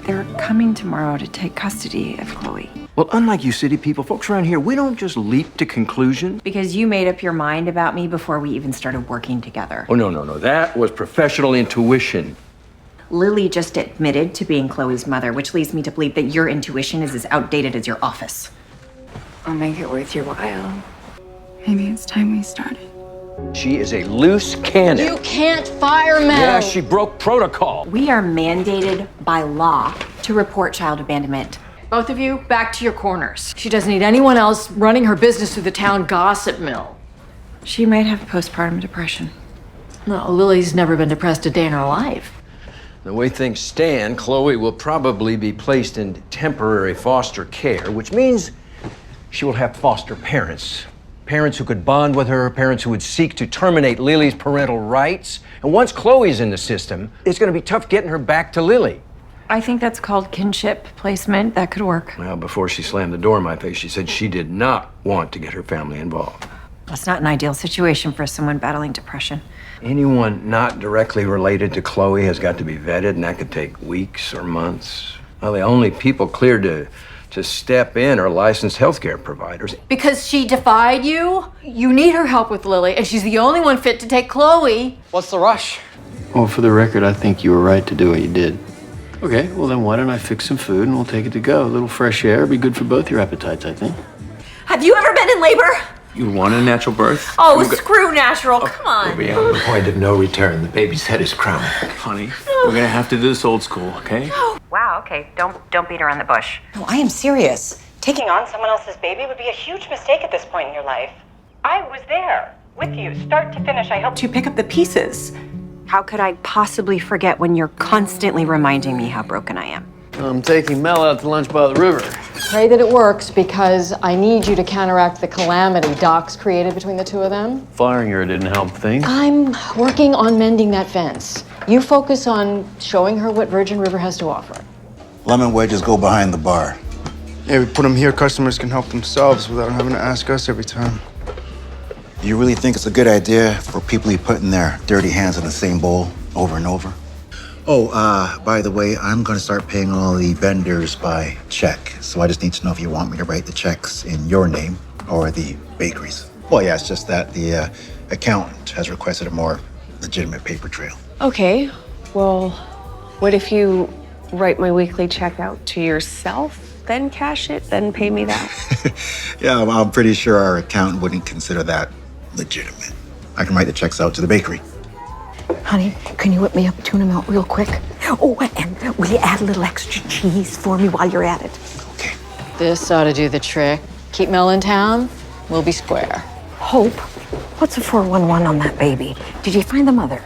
They're coming tomorrow to take custody of Chloe. Well, unlike you city people, folks around here, we don't just leap to conclusions. Because you made up your mind about me before we even started working together. Oh, no. That was professional intuition. Lily just admitted to being Chloe's mother, which leads me to believe that your intuition is as outdated as your office. I'll make it worth your while. Maybe it's time we started. She is a loose cannon. You can't fire Mel. Yeah, she broke protocol. We are mandated by law to report child abandonment. Both of you, back to your corners. She doesn't need anyone else running her business through the town gossip mill. She might have postpartum depression. No, Lily's never been depressed a day in her life. The way things stand, Chloe will probably be placed in temporary foster care, which means she will have foster parents. Parents who could bond with her, parents who would seek to terminate Lily's parental rights. And once Chloe's in the system, it's going to be tough getting her back to Lily. I think that's called kinship placement. That could work. Well, before she slammed the door in my face, she said she did not want to get her family involved. That's not an ideal situation for someone battling depression. Anyone not directly related to Chloe has got to be vetted, and that could take weeks or months. Well, the only people cleared to step in are licensed healthcare providers. Because she defied you? You need her help with Lily, and she's the only one fit to take Chloe. What's the rush? Well, for the record, I think you were right to do what you did. Okay, well then why don't I fix some food and we'll take it to go. A little fresh air, be good for both your appetites, I think. Have you ever been in labor? You want a natural birth? Oh, screw natural. Come on. We're beyond the point of no return. The baby's head is crowning. Honey, we're gonna have to do this old school, okay? Wow, okay. Don't beat around the bush. No, I am serious. Taking on someone else's baby would be a huge mistake at this point in your life. I was there with you, start to finish. I helped you pick up the pieces. How could I possibly forget when you're constantly reminding me how broken I am? I'm taking Mel out to lunch by the river. Pray that it works, because I need you to counteract the calamity Doc's created between the two of them. Firing her didn't help things. I'm working on mending that fence. You focus on showing her what Virgin River has to offer. Lemon wedges go behind the bar. Yeah, we put them here. Customers can help themselves without having to ask us every time. Do you really think it's a good idea for people to be putting their dirty hands in the same bowl over and over? Oh, by the way, I'm going to start paying all the vendors by check. So I just need to know if you want me to write the checks in your name or the bakery's. Well, yeah, it's just that the accountant has requested a more legitimate paper trail. Okay, well, what if you write my weekly check out to yourself, then cash it, then pay me that? Yeah, well, I'm pretty sure our accountant wouldn't consider that legitimate. I can write the checks out to the bakery. Honey, can you whip me up a tuna melt real quick? Oh, and will you add a little extra cheese for me while you're at it? Okay. This ought to do the trick. Keep Mel in town, we'll be square. Hope, what's a 411 on that baby? Did you find the mother?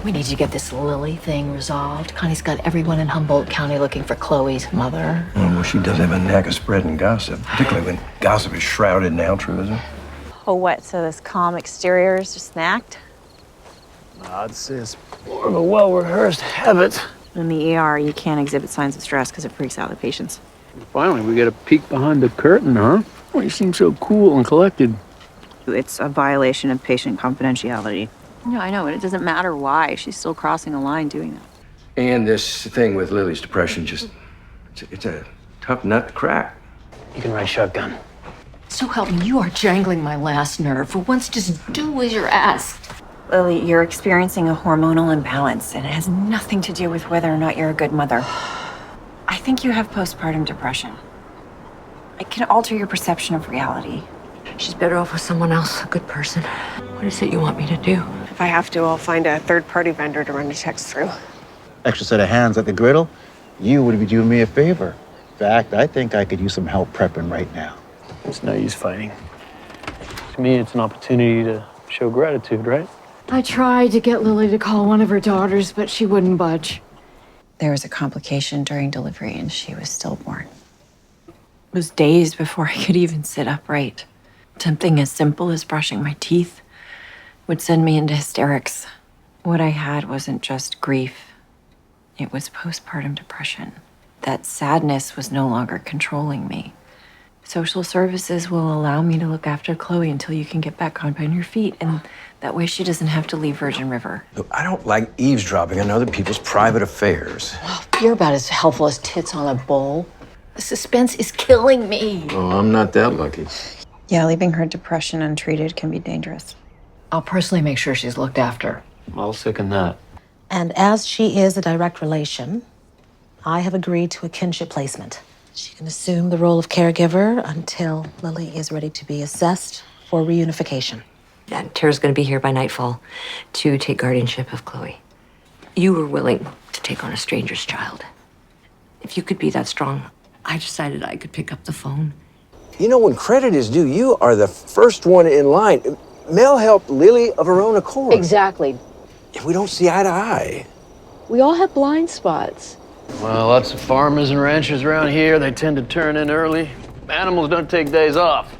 We need to get this Lily thing resolved. Connie's got everyone in Humboldt County looking for Chloe's mother. Well, she does have a knack of spreading gossip, particularly when gossip is shrouded in altruism. Oh, what? So this calm exterior is just snacked? I'd say it's more of a well-rehearsed habit. In the ER, you can't exhibit signs of stress because it freaks out the patients. Finally, we get a peek behind the curtain, huh? Well, you seem so cool and collected. It's a violation of patient confidentiality. Yeah, I know, and it doesn't matter why. She's still crossing a line doing that. And this thing with Lily's depression it's a tough nut to crack. You can ride shotgun. So help me, you are jangling my last nerve. For once, just do as you're asked. Lily, you're experiencing a hormonal imbalance, and it has nothing to do with whether or not you're a good mother. I think you have postpartum depression. It can alter your perception of reality. She's better off with someone else, a good person. What is it you want me to do? If I have to, I'll find a third-party vendor to run the checks through. Extra set of hands at the griddle? You would be doing me a favor. In fact, I think I could use some help prepping right now. It's no use fighting. To me, it's an opportunity to show gratitude, right? I tried to get Lily to call one of her daughters, but she wouldn't budge. There was a complication during delivery, and she was stillborn. It was days before I could even sit upright. Something as simple as brushing my teeth would send me into hysterics. What I had wasn't just grief. It was postpartum depression. That sadness was no longer controlling me. Social services will allow me to look after Chloe until you can get back on your feet, and that way she doesn't have to leave Virgin River. Look, I don't like eavesdropping on other people's private affairs. You're about as helpful as tits on a bowl. The suspense is killing me. Oh, I'm not that lucky. Yeah, leaving her depression untreated can be dangerous. I'll personally make sure she's looked after. I'll second that. And as she is a direct relation, I have agreed to a kinship placement. She can assume the role of caregiver until Lily is ready to be assessed for reunification. And Tara's going to be here by nightfall to take guardianship of Chloe. You were willing to take on a stranger's child. If you could be that strong, I decided I could pick up the phone. You know, when credit is due, you are the first one in line. Mel helped Lily of her own accord. Exactly. If we don't see eye to eye. We all have blind spots. Well, lots of farmers and ranchers around here, they tend to turn in early. Animals don't take days off.